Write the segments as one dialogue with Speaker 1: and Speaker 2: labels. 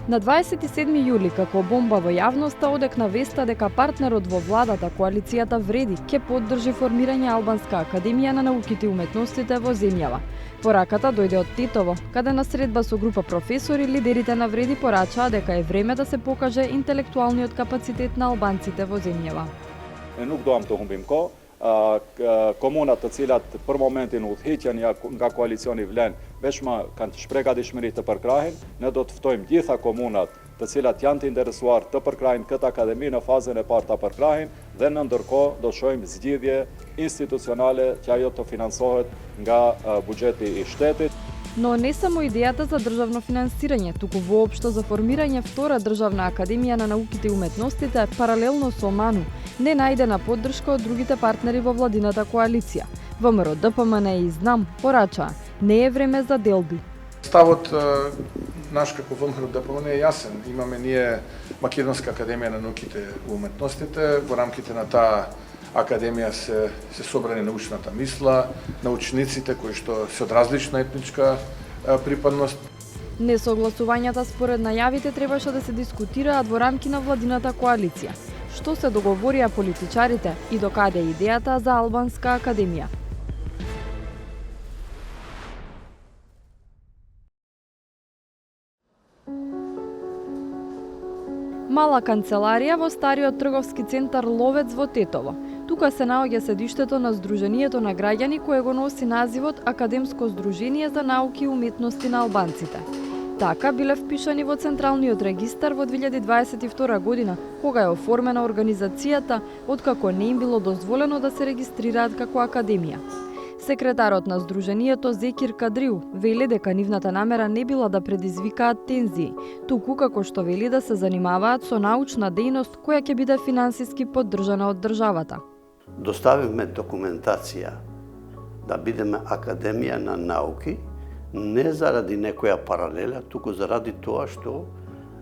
Speaker 1: На 27 јули, како бомба во јавноста, одекна веста дека партнерот во владата, коалицијата Вреди, ќе поддржи формирање Албанска академија на науките и уметностите во земјава. Пораката дојде од Тетово, каде на средба со група професори, лидерите на Вреди порачаа дека е време да се покаже интелектуалниот капацитет на албанците во земјава.
Speaker 2: Nuk doam të humbim kohë. Komunat të cilat për momentin udhëheqjen nga koalicioni Vlen veçma kanë të shpreh gatishmëri të përkrahin, ne do të ftojmë gjitha komunat të cilat janë të interesuar të përkrahin këtë akademi në fazën e parë ta përkrahin dhe në ndërkohë do shohim zgjidhje institucionale që ajo të financohet nga buxheti i shtetit.
Speaker 1: Но не само идејата за државно финансирање, туку воопшто за формирање втора државна академија на науките и уметностите паралелно со МАНУ не најдена поддршка од другите партнери во владината коалиција. ВМРО ДПМН и ЗНАМ порачаа, не е време за делби.
Speaker 3: Ставот наш како ВМРО ДПМН е јасен. Имаме ние Македонска академија на науките и уметностите, во рамките на таа академија се собрани научната мисла, научниците кои што се од различна етничка припадност.
Speaker 1: Несогласувањата според најавите требаше да се дискутираат во рамки на владината коалиција. Што се договорија политичарите и докаде идејата за Албанска академија? Мала канцеларија во стариот трговски центар Ловец во Тетово. Тука се наоѓа седиштето на Сдруженијето на граѓани кое го носи називот Академско здружение за науки и уметности на албанците. Така биле впишани во Централниот регистар во 2022 година, кога е оформена организацијата, откако не им било дозволено да се регистрираат како академија. Секретарот на Сдруженијето Зекир Кадриу вели дека нивната намера не била да предизвикаат тензии, туку како што вели да се занимаваат со научна дејност која ќе биде финансиски поддржана од државата.
Speaker 4: Доставивме документација да бидеме академија на науки, не заради некоја паралела, туку заради тоа што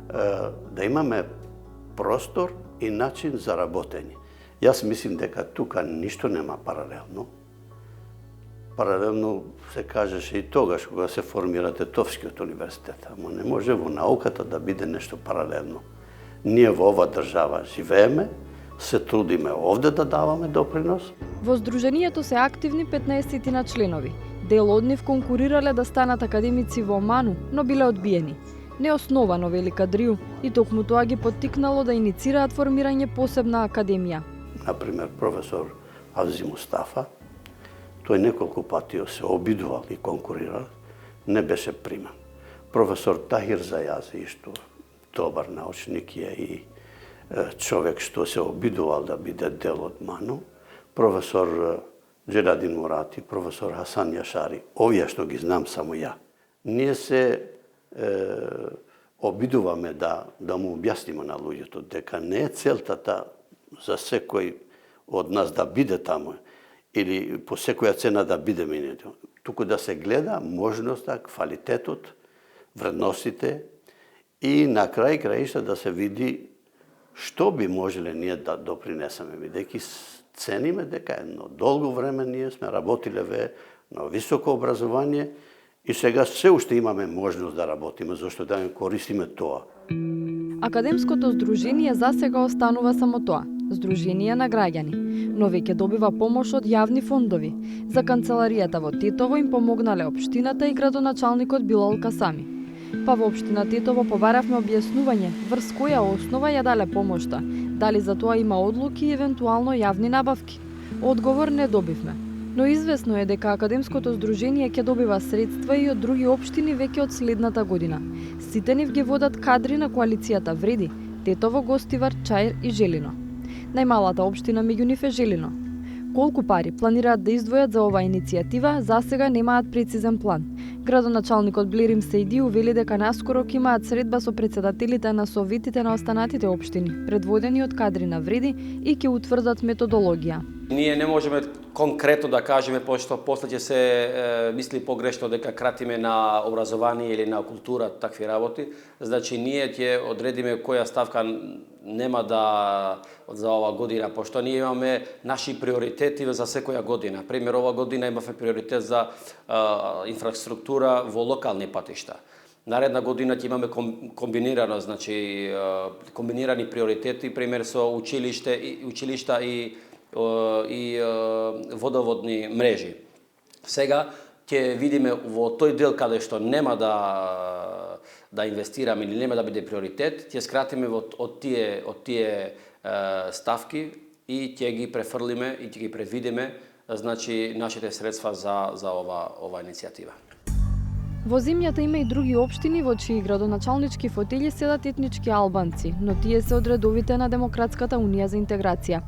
Speaker 4: да имаме простор и начин за работење. Јас мислим дека тука ништо нема паралелно. Паралелно се кажеше и тогаш кога се формира Тетовскиот универзитет, ама не може во науката да биде нешто паралелно. Ние во ова држава живееме, се трудиме овде да даваме допринос.
Speaker 1: Во Сдруженијето се активни 15 на членови. Дел од нив конкурирале да станат академици во МАНУ, но биле одбиени. Неосновано, вели Кадриу, и токму тоа ги поттикнало да иницираат формирање посебна академија.
Speaker 4: Например, професор Авзи Мустафа, тој неколку пати се обидувал и конкурирал, не беше приман. Професор Тахир Зајази, што добар научник е и човек што се обидувал да биде дел од МАНУ, професор Джерадин Мурати, професор Хасан Јашари, овие што ги знам само ја. Ние се обидуваме да му објасниме на луѓето дека не е целта за секој од нас да биде таму или по секоја цена да биде минето, туку да се гледа можноста, квалитетот, вредностите и на крај краишта да се види што би можеле ние да допринесеме, бидејќи цениме дека едно долго време ние сме работиле на високо образование и сега се уште имаме можност да работиме, зашто да користиме тоа.
Speaker 1: Академското здружение засега останува само тоа, здружение на граѓани, но веќе добива помош од јавни фондови. За канцеларијата во Тетово им помогнале општината и градоначалникот Билал Касами. Па во општина Тетово побаравме објаснување врз која основа ја дале помошта, дали за тоа има одлуки и евентуално јавни набавки. Одговор не добивме. Но известно е дека Академското здружение ќе добива средства и од други општини веќе од следната година. Сите нив ги водат кадри на коалицијата Вреди, Тетово, Гостивар, Чаир и Желино. Најмалата општина меѓу нив е Желино. Колку пари планираат да издвојат за оваа иницијатива, засега немаат прецизен план. Градоначалникот Блерим Сејдиу вели дека наскоро ќе имаат средба со председателите на советите на останатите општини, предводени од кадри на Вреди и ќе утврдат методологија.
Speaker 5: Ние не можеме конкретно да кажеме, пошто после ќе се мисли погрешно дека кратиме на образование или на култура такви работи. Значи ние ќе одредиме која ставка нема да за ова година, пошто ние имаме наши приоритети за секоја година. Пример, ова година имавме приоритет за инфраструктура во локални патишта. Наредна година ќе имаме комбинирано, значи комбинирани приоритети, пример со училишта и водоводни мрежи. Сега ќе видиме во тој дел каде што нема да инвестираме или нема да биде приоритет, ќе скратиме од тие ставки и ќе ги префрлиме и ќе ги предвидиме, значи нашите средства за ова иницијатива.
Speaker 1: Во земјата има и други општини во чии градоначалнички фотели седат етнички албанци, но тие се од редовите на Демократската унија за интеграција.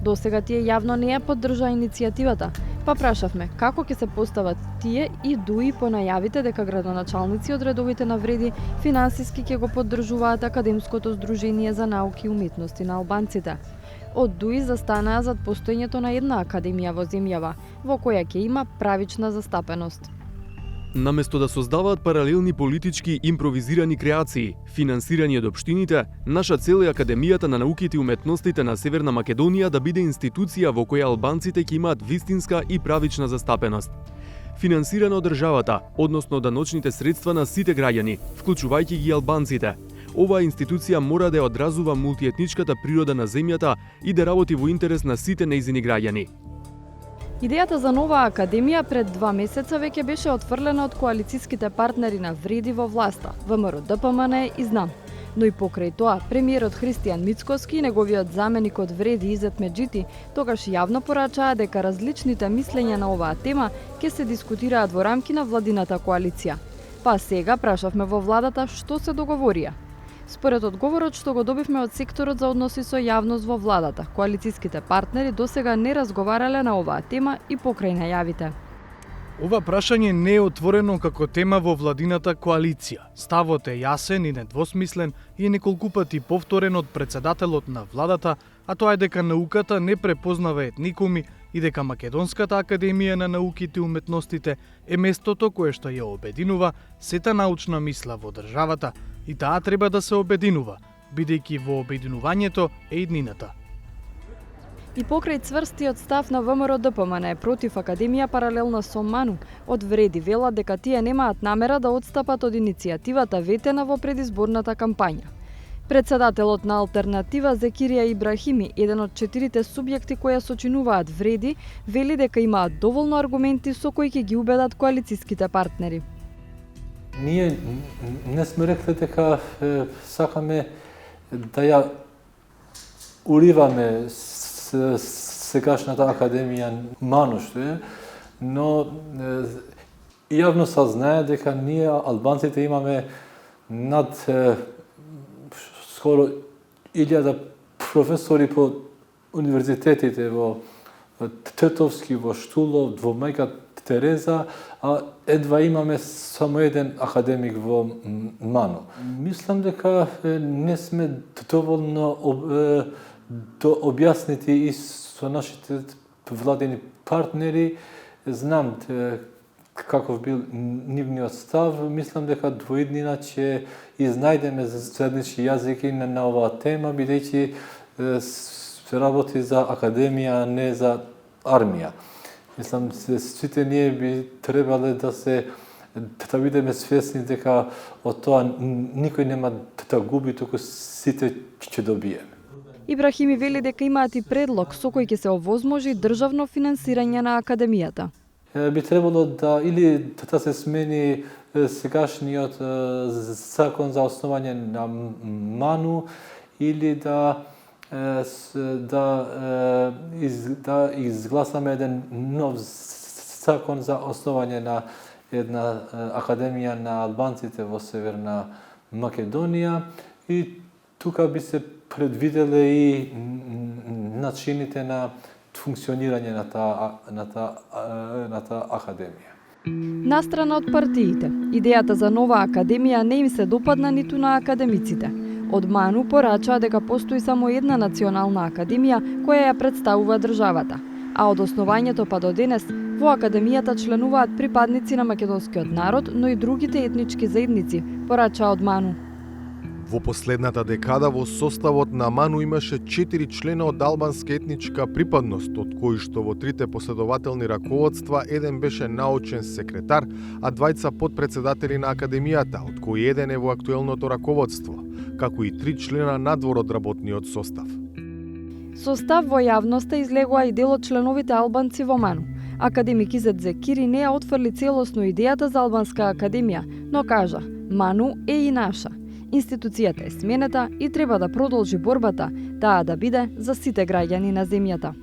Speaker 1: Досега тие јавно не ја поддржаа иницијативата, па прашавме како ќе се постават тие и дуи по најавите дека градоначалници од редовите на Вреди финансиски ќе го поддржуваат Академското здружение за науки и уметности на албанците. Од дуи застанаа зад постоењето на една академија во земјава, во која ќе има правична застапеност.
Speaker 6: Наместо да создаваат паралелни политички импровизирани креации, финансирани од општините, наша цел е Академијата на науките и уметностите на Северна Македонија да биде институција во која албанците ќе имаат вистинска и правична застапеност. Финансирана од државата, односно даночните средства на сите граѓани, вклучувајќи ги албанците. Оваа институција мора да ја одразува мултиетничката природа на земјата и да работи во интерес на сите нејзини граѓани.
Speaker 1: Идејата за нова академија пред 2 месеца веќе беше отфрлена од коалициските партнери на Вреди во власта, ВМРО ДПМН и ЗНАМ. Но и покрај тоа, премиерот Христијан Мицкоски и неговиот заменик од Вреди Изет Меджити тогаш јавно порачаа дека различните мислења на оваа тема ќе се дискутираат во рамки на владината коалиција. Па сега прашавме во владата што се договорија. Според одговорот што го добивме од секторот за односи со јавност во владата, коалициските партнери досега не разговарале на оваа тема и покрај најавите.
Speaker 7: Ова прашање не е отворено како тема во владината коалиција. Ставот е јасен и недвосмислен и е неколку пати повторен од председателот на владата, а тоа е дека науката не препознава етникуми и дека Македонската академија на науките и уметностите е местото кое што ја обединува сета научна мисла во државата и таа треба да се обединува, бидејќи во обединувањето е иднината.
Speaker 1: И покрај цврстиот став на ВМРО ДПМН против академија паралелна со МАНУ, од Вреди велат дека тие немаат намера да одстапат од иницијативата ветена во предизборната кампања. Председателот на Алтернатива Зекирија Ибрахими, еден од 4 субјекти кои сочинуваат Вреди, вели дека имаат доволно аргументи со кои ќе ги убедат коалициските партнери.
Speaker 8: Ние не сме рекли дека сакаме да ја уриваме сегашната академија МАНУ што е, но јавно се знае дека ние албанците имаме над скоро 1000 професори по универзитетите во Тетовски, во Штулов, во Мајка Тереза, а едва имаме само еден академик во МАНУ. Мислам дека не сме доволно објаснети и со нашите владени партнери. Знам каков бил нивниот став. Мислам дека двоиднина ќе изнајдеме заеднички јазики на оваа тема, бидејќи се работи за академија, а не за армија. Мислам, сите ние би требале да бидеме свесни дека од тоа никој нема да губи, туку сите ќе добиеме.
Speaker 1: Ибрахими вели дека имаат и предлог со кој ќе се овозможи државно финансирање на академијата.
Speaker 8: Би требало или да се смени сегашниот закон за основање на МАНУ, или да изгласаме еден нов закон за основање на една академија на албанците во Северна Македонија, и тука би се предвиделе и начините на функционирање на таа академија.
Speaker 1: Настрана од партиите, идејата за нова академија не им се допадна ниту на академиците. Од МАНУ порачаа дека постои само една национална академија која ја представува државата, а од основањето па до денес во академијата членуваат припадници на македонскиот народ, но и другите етнички заедници, порачаа од МАНУ.
Speaker 9: Во последната декада во составот на МАНУ имаше 4 члена од албанска етничка припадност, од кои што во трите последователни раководства еден беше научен секретар, а двајца подпредседатели на академијата, од кои еден е во актуелното раководство, како и 3 члена надвор од работниот состав.
Speaker 1: Состав во јавноста излегува и дел од членовите албанци во МАНУ. Академик Изет Зекири не ја отфрли целосно идејата за албанска академија, но кажа: МАНУ е и наша. Институцијата е сменета и треба да продолжи борбата, таа да биде за сите граѓани на земјата.